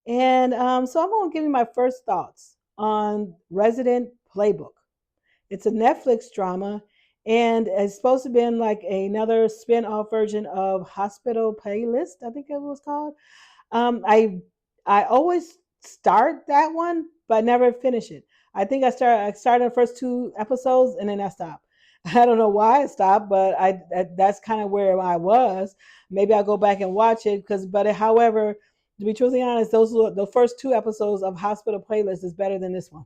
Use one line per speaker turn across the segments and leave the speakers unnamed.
And so I'm going to give you my first thoughts on Resident Playbook. It's a Netflix drama, and it's supposed to be like another spin-off version of Hospital Playlist, I think it was called. Um, I I always start that one, but I never finish it. I started the first two episodes and then I stopped. I don't know why I stopped, but that's kind of where I was. Maybe I'll go back and watch it however, to be truthfully honest, the first two episodes of Hospital Playlist is better than this one.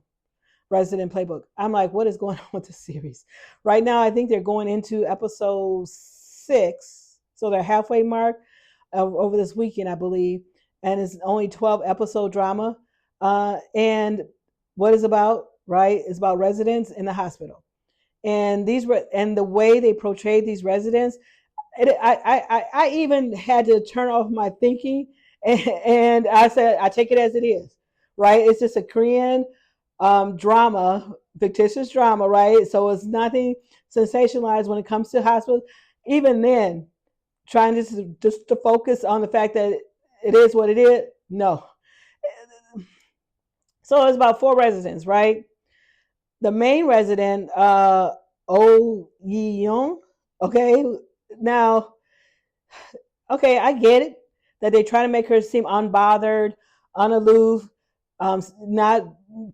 Resident Playbook. I'm like, what is going on with this series? Right now, I think they're going into episode 6, so they're halfway mark over this weekend, I believe, and it's only 12-episode drama. And what is about right? It's about residents in the hospital, and and the way they portrayed these residents. I even had to turn off my thinking, and I said I take it as it is, right? It's just a Korean drama, fictitious drama, right? So it's nothing sensationalized when it comes to hospitals. Even then, trying just to focus on the fact that it is what it is. No. So it's about 4 residents, right? The main resident, Oh Yi Young. Okay, now, okay, I get it that they try to make her seem unbothered, unaloof, not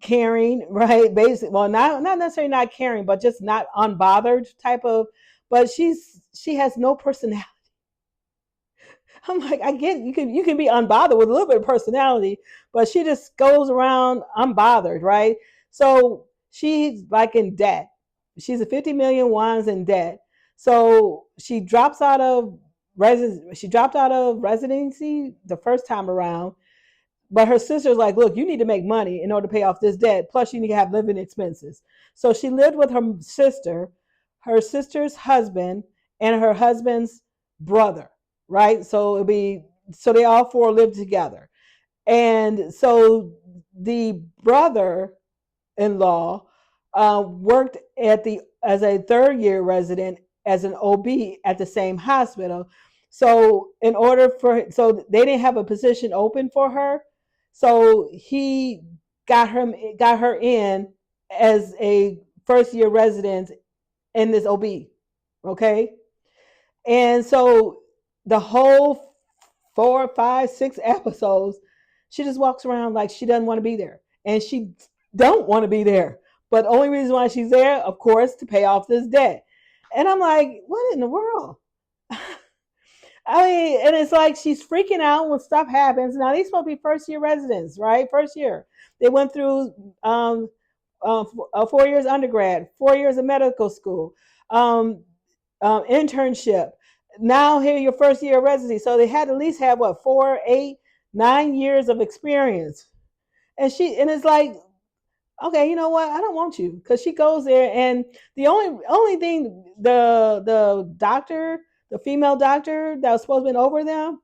caring, right? Basically, well, not necessarily not caring, but just not unbothered type of. But she has no personality. I'm like, I get you can be unbothered with a little bit of personality, but she just goes around unbothered, right? So she's like in debt. She's a 50 million wons in debt. So she dropped out of residency the first time around, but her sister's like, look, you need to make money in order to pay off this debt. Plus, you need to have living expenses. So she lived with her sister's husband, and her husband's brother, right? So they all 4 lived together. And so the brother in law worked as a third year resident as an OB at the same hospital. So they didn't have a position open for her. So he got her in as a first year resident in this OB. Okay. And so the whole 4, 5, 6 episodes, she just walks around like she doesn't want to be there. And she don't want to be there. But the only reason why she's there, of course, to pay off this debt. And I'm like, what in the world? I mean, and it's like she's freaking out when stuff happens. Now these supposed to be first year residents, right? First year. They went through 4 years undergrad, 4 years of medical school, um, internship. Now here your first year of residency. So they had at least have what 4, 8, 9 years of experience. And it's like, okay, you know what? I don't want you, because she goes there, and the only thing the doctor, the female doctor that was supposed to be over them,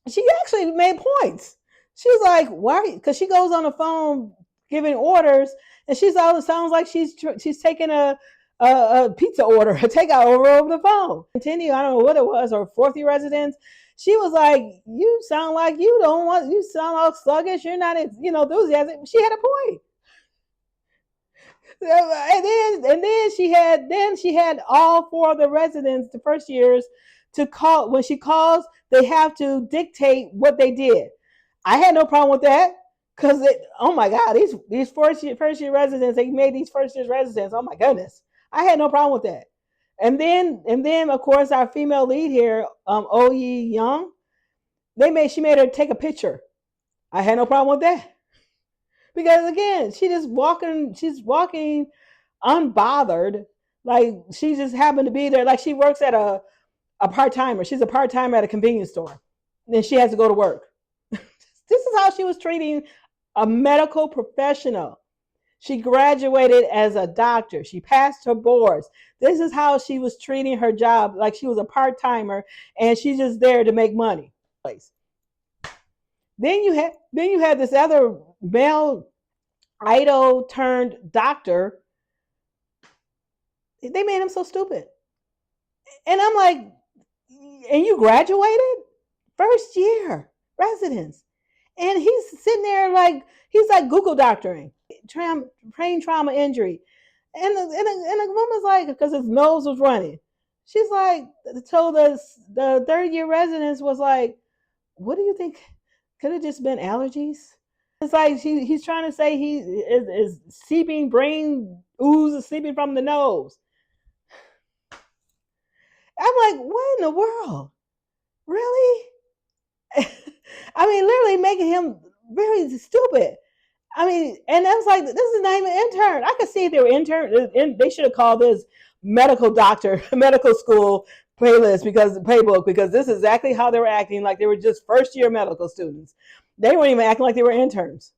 she actually made points. She was like, why? Because she goes on the phone giving orders, and she's all it sounds like she's taking a pizza order, a takeout order over the phone. Continue, I don't know what it was, or 4th year residence. She was like, you sound like you sound all sluggish. You're not, enthusiastic. She had a point. And then she had all 4 of the residents, the first years, to call. When she calls, they have to dictate what they did. I had no problem with that, because oh my god, these first year residents, they made these first year residents. Oh my goodness, I had no problem with that. And then of course our female lead here, Oh Yi Young, she made her take a picture. I had no problem with that, because again, she's walking unbothered, like she just happened to be there, like she works at a part-timer. She's a part-timer at a convenience store, and she has to go to work. This is how she was treating a medical professional. She graduated as a doctor. She passed her boards. This is how she was treating her job, like she was a part-timer and she's just there to make money. Then you had this other male idol turned doctor. They made him so stupid. And I'm like, and you graduated? First year residence. and he's sitting there like he's like Google doctoring, brain trauma injury, and the woman's like, because his nose was running. She's like, told us the third year residence was like, what do you think? Could have just been allergies. It's like he's trying to say he is seeping brain ooze is seeping from the nose. I'm like, what in the world? Really? I mean, literally making him very stupid. I mean, and I was like, this is not even intern. I could see if they were intern. They should have called this medical doctor, medical school playbook, because this is exactly how they were acting, like they were just first year medical students. They weren't even acting like they were interns.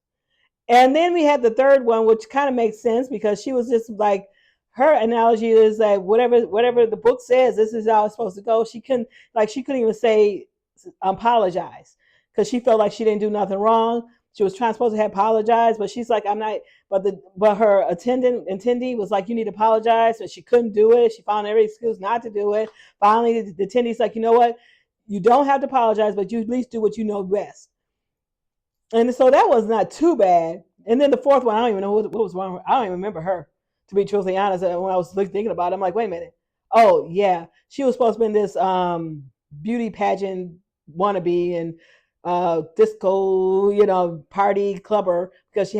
And then we had the third one, which kind of makes sense because she was just like, her analogy is that whatever the book says, this is how it's supposed to go. She couldn't even say apologize because she felt like she didn't do nothing wrong. She was supposed to have apologized, but she's like, I'm not. But her attendee was like, you need to apologize, so she couldn't do it. She found every excuse not to do it. Finally, the attendee's like, you know what? You don't have to apologize, but you at least do what you know best. And so that was not too bad. And then the fourth one, I don't even know what was wrong. I don't even remember her, to be truthfully honest. And when I was thinking about it, I'm like, wait a minute. Oh yeah, she was supposed to be in this beauty pageant wannabe and disco, party clubber, because she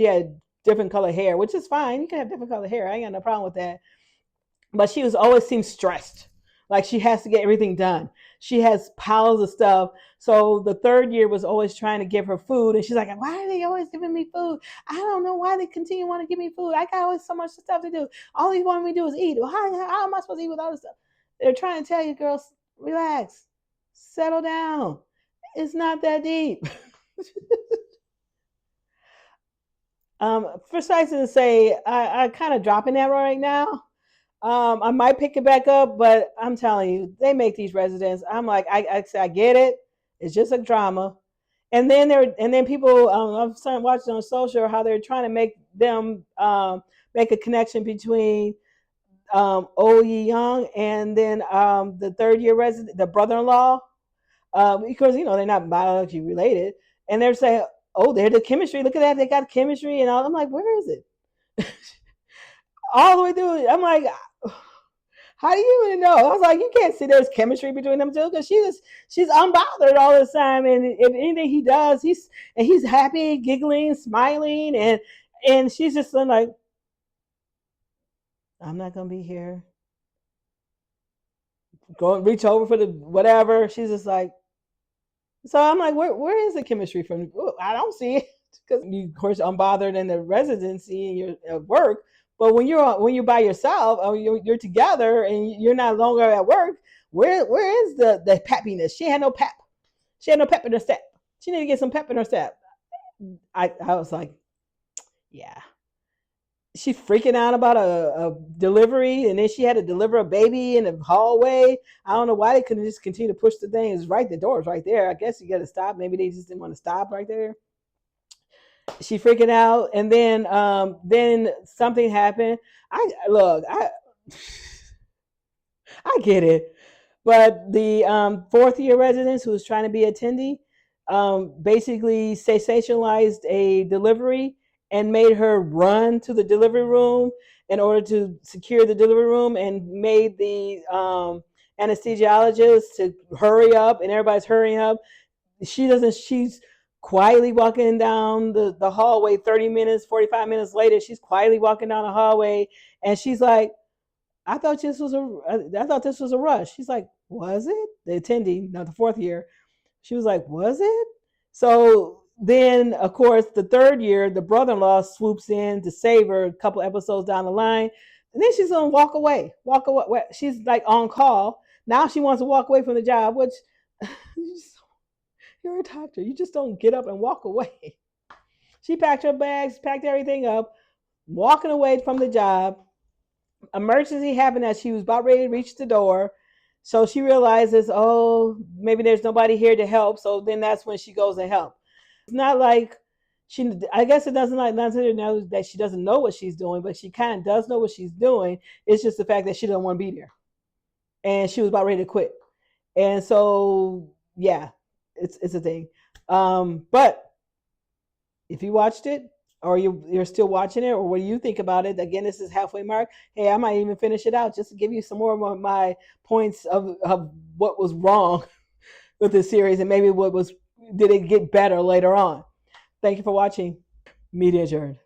had different color hair, which is fine. You can have different color hair. I ain't got no problem with that. But she was always seems stressed, like she has to get everything done. She has piles of stuff. So the third year was always trying to give her food, and she's like, why are they always giving me food? I don't know why they continue to want to give me food. I got always so much stuff to do. All they want me to do is eat. Well, how am I supposed to eat with all this stuff? They're trying to tell you, girls, relax, settle down. It's not that deep. Precisely to say, I kind of dropping that right now. I might pick it back up, but I'm telling you, they make these residents. I'm like, I get it. It's just a drama. And then people, I'm starting watching on social how they're trying to make them make a connection between Oh Ye Young and then the third year resident, the brother-in-law, because they're not biologically related, and they're saying, oh, they're the chemistry. Look at that, they got chemistry and all. I'm like, where is it? All the way through. I'm like, how do you even know? I was like, you can't see there's chemistry between them two because she's unbothered all this time, and if anything he does, he's happy, giggling, smiling, and she's just like, I'm not gonna be here. Go and reach over for the whatever. She's just like, so I'm like, where is the chemistry from? I don't see it because you, of course, unbothered in the residency and you're at work. But when you're by yourself, or you're together and you're not longer at work, where is the peppiness? She had no pep. She had no pep in her step. She needed to get some pep in her step. I was like, yeah. She's freaking out about a delivery, and then she had to deliver a baby in the hallway. I don't know why they couldn't just continue to push the thing. It's right, the door is right there. I guess you got to stop. Maybe they just didn't want to stop right there. She freaking out, and then something happened. I get it, but the fourth year residents who was trying to be attendee basically sensationalized a delivery and made her run to the delivery room in order to secure the delivery room, and made the anesthesiologist to hurry up, and everybody's hurrying up. She's quietly walking down the hallway 30 minutes, 45 minutes later. She's quietly walking down the hallway, and she's like, I thought this was a rush. She's like, was it? The attendee, not the fourth year. She was like, was it? So then, of course, the third year, the brother-in-law swoops in to save her a couple episodes down the line. And then she's gonna walk away. Walk away. She's like on call. Now she wants to walk away from the job, which you're a doctor. You just don't get up and walk away. She packed her bags, packed everything up, walking away from the job. Emergency happened as she was about ready to reach the door. So she realizes, oh, maybe there's nobody here to help. So then that's when she goes and help. It's not like I guess it doesn't like not to know that she doesn't know what she's doing, but she kind of does know what she's doing. It's just the fact that she doesn't want to be there. And she was about ready to quit. And so, yeah, it's a thing. But if you watched it or you're still watching it, or what do you think about it? Again, this is halfway mark. Hey, I might even finish it out just to give you some more of my points of what was wrong with the series, and maybe what was, did it get better later on. Thank you for watching. Media adjourned.